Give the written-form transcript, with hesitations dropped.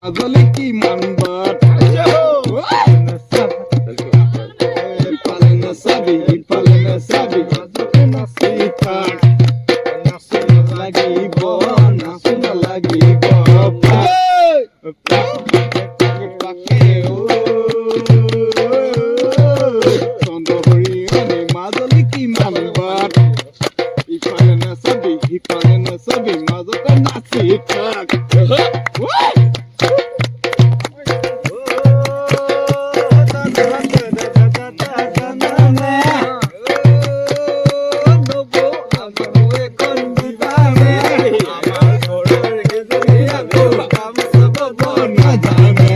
মাজলে কি মানবার পালেন সাবি নাচি থাক লাগিব নাচুন লাগিব চন্দ্ৰহৰিণে মাজলে কি মানবার ইফালে নাচাবি সিফালে নাচাবি মাজতে নাচি থাক না জানে